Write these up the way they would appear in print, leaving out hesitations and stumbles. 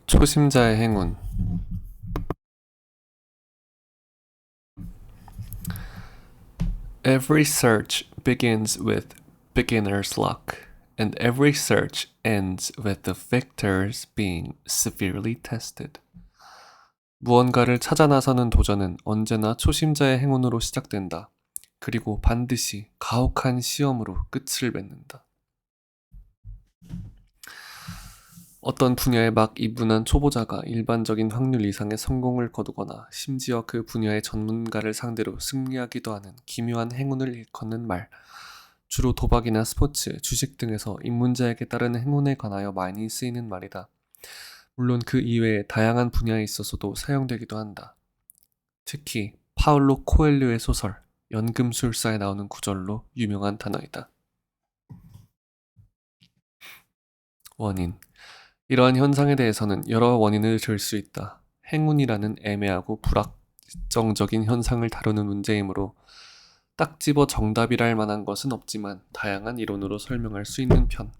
초심자의 행운. Every search begins with beginner's luck, and every search ends with the victors being severely tested. 무언가를 찾아 나서는 도전은 언제나 초심자의 행운으로 시작된다. 그리고 반드시 가혹한 시험으로 끝을 맺는다. 어떤 분야에 막 입문한 초보자가 일반적인 확률 이상의 성공을 거두거나 심지어 그 분야의 전문가를 상대로 승리하기도 하는 기묘한 행운을 일컫는 말. 주로 도박이나 스포츠, 주식 등에서 입문자에게 따르는 행운에 관하여 많이 쓰이는 말이다. 물론 그 이외에 다양한 분야에 있어서도 사용되기도 한다. 특히 파울로 코엘료의 소설 연금술사에 나오는 구절로 유명한 단어이다. 원인. 이러한 현상에 대해서는 여러 원인을 들 수 있다. 행운이라는 애매하고 불확정적인 현상을 다루는 문제이므로 딱 집어 정답이라 할 만한 것은 없지만 다양한 이론으로 설명할 수 있는 편.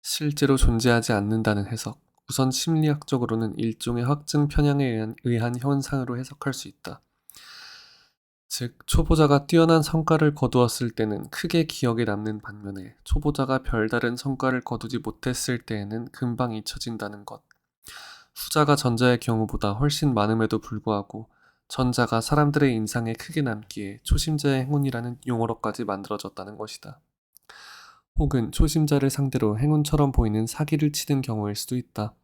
실제로 존재하지 않는다는 해석. 우선 심리학적으로는 일종의 확증 편향에 의한 현상으로 해석할 수 있다. 즉, 초보자가 뛰어난 성과를 거두었을 때는 크게 기억에 남는 반면에 초보자가 별다른 성과를 거두지 못했을 때에는 금방 잊혀진다는 것. 후자가 전자의 경우보다 훨씬 많음에도 불구하고 전자가 사람들의 인상에 크게 남기에 초심자의 행운이라는 용어로까지 만들어졌다는 것이다. 혹은 초심자를 상대로 행운처럼 보이는 사기를 치는 경우일 수도 있다.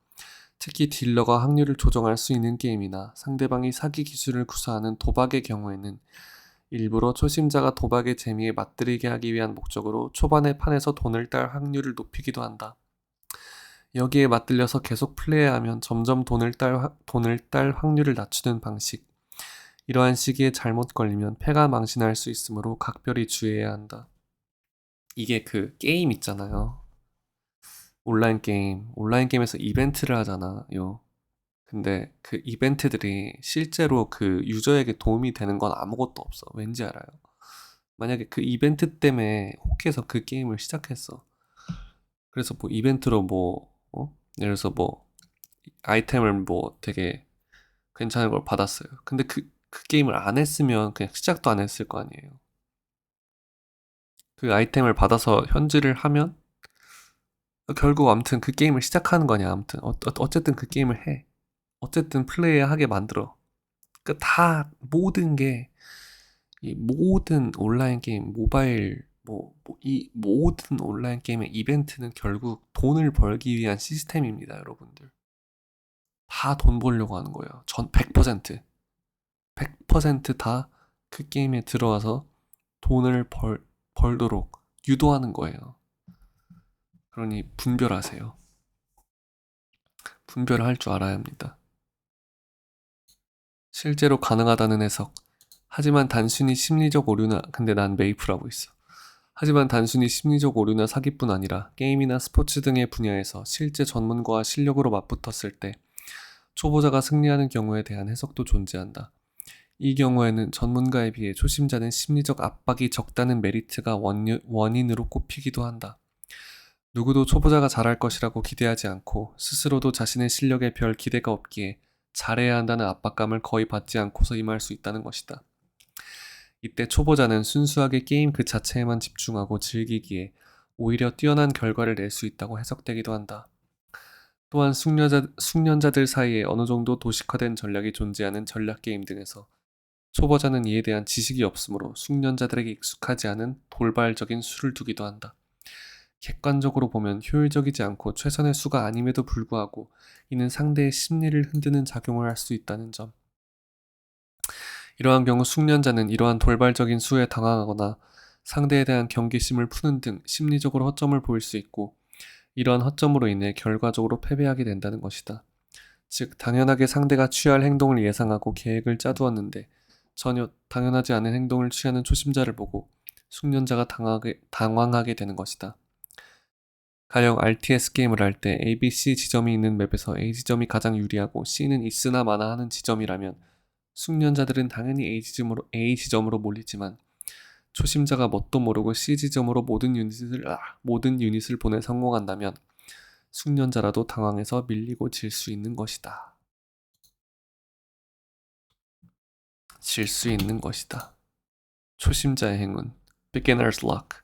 특히 딜러가 확률을 조정할 수 있는 게임이나 상대방이 사기 기술을 구사하는 도박의 경우에는 일부러 초심자가 도박의 재미에 맛들이게 하기 위한 목적으로 초반의 판에서 돈을 딸 확률을 높이기도 한다. 여기에 맞들려서 계속 플레이하면 점점 돈을 딸 확률을 낮추는 방식. 이러한 시기에 잘못 걸리면 패가 망신할 수 있으므로 각별히 주의해야 한다. 이게 그 게임 있잖아요. 온라인 게임. 온라인 게임에서 이벤트를 하잖아요. 근데 그 이벤트들이 실제로 그 유저에게 도움이 되는 건 아무것도 없어. 왠지 알아요? 만약에 그 이벤트 때문에 혹해서 그 게임을 시작했어. 그래서 뭐 이벤트로 예를 들어서 뭐 아이템을 뭐 되게 괜찮은 걸 받았어요. 근데 그 게임을 안 했으면 그냥 시작도 안 했을 거 아니에요. 그 아이템을 받아서 현질을 하면 결국 아무튼 그 게임을 시작하는 거냐. 아무튼 어쨌든 그 게임을 해. 어쨌든 플레이하게 만들어. 그 다 모든 게 이 모든 온라인 게임, 모바일 이 모든 온라인 게임의 이벤트는 결국 돈을 벌기 위한 시스템입니다, 여러분들. 다 돈 벌려고 하는 거예요. 전 100%. 100%다 그 게임에 들어와서 돈을 벌도록 유도하는 거예요. 그러니 분별하세요. 분별할 줄 알아야 합니다. 실제로 가능하다는 해석. 하지만 단순히 심리적 오류나, 근데 난 메이플하고 있어. 하지만 단순히 심리적 오류나 사기뿐 아니라 게임이나 스포츠 등의 분야에서 실제 전문가와 실력으로 맞붙었을 때 초보자가 승리하는 경우에 대한 해석도 존재한다. 이 경우에는 전문가에 비해 초심자는 심리적 압박이 적다는 메리트가 원인으로 꼽히기도 한다. 누구도 초보자가 잘할 것이라고 기대하지 않고 스스로도 자신의 실력에 별 기대가 없기에 잘해야 한다는 압박감을 거의 받지 않고서 임할 수 있다는 것이다. 이때 초보자는 순수하게 게임 그 자체에만 집중하고 즐기기에 오히려 뛰어난 결과를 낼 수 있다고 해석되기도 한다. 또한 숙련자들 사이에 어느 정도 도식화된 전략이 존재하는 전략 게임 등에서 초보자는 이에 대한 지식이 없으므로 숙련자들에게 익숙하지 않은 돌발적인 수를 두기도 한다. 객관적으로 보면 효율적이지 않고 최선의 수가 아님에도 불구하고 이는 상대의 심리를 흔드는 작용을 할 수 있다는 점. 이러한 경우 숙련자는 이러한 돌발적인 수에 당황하거나 상대에 대한 경계심을 푸는 등 심리적으로 허점을 보일 수 있고 이러한 허점으로 인해 결과적으로 패배하게 된다는 것이다. 즉, 당연하게 상대가 취할 행동을 예상하고 계획을 짜두었는데 전혀 당연하지 않은 행동을 취하는 초심자를 보고 숙련자가 당황하게 되는 것이다. 가령 RTS 게임을 할 때 A, B, C 지점이 있는 맵에서 A 지점이 가장 유리하고 C는 있으나 마나 하는 지점이라면 숙련자들은 당연히 A 지점으로 몰리지만 초심자가 뭣도 모르고 C 지점으로 모든 유닛을 보내 성공한다면 숙련자라도 당황해서 밀리고 질 수 있는 것이다. 질 수 있는 것이다. 초심자의 행운, beginner's luck.